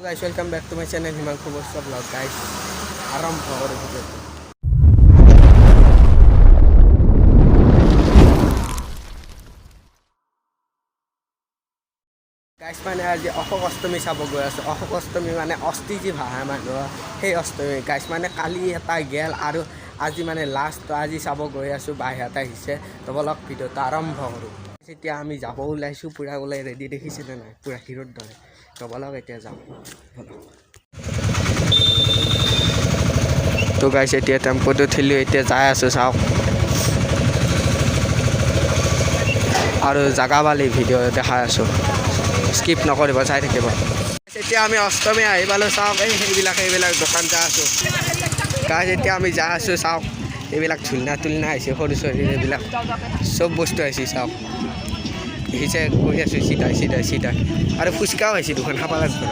guys, welcome back to my channel Himanshu Bossa Vlog guys. আৰম্ভ কৰো ভিডিঅ'টো। গাইছ মানে আজি অশোক অষ্টমী চাব গৈ আছোঁ। অশোক অষ্টমী মানে অস্থি যি ভাষা মানুহৰ সেই অষ্টমী গাইছ মানে কালি এটা গেল আৰু আজি মানে লাষ্ট আজি চাব গৈ আছোঁ। বাহিৰত আহিছে তো বলক ভিডিঅ'টো আৰম্ভ কৰোঁ। এতিয়া আমি যাব ওলাইছোঁ পূৰা ওলাই ৰেডি দেখিছেনে নাই পূৰা হিৰোৰ দৰে তো বলক এতিয়া যাওঁ বলক। তো গাইছ এতিয়া টেম্পুটো উঠিলোঁ এতিয়া যাই আছোঁ চাওক আৰু জাগা পালি ভিডিঅ' দেখাই আছোঁ স্কিপ নকৰিব চাই থাকিব। এতিয়া আমি অষ্টমী আহি পালোঁ চাওক সেইবিলাক দোকান যাই আছোঁ গাইছ এতিয়া আমি যাই আছোঁ চাওক এইবিলাক ঝুলনা তুলনা আহিছে সৰু ছোৱালী এইবিলাক চব বস্তু আহিছে চাওক দেখিছে গৈ আছোঁ চিধা আৰু ফুচকাও আহিছে দুখন খাব লাগিব।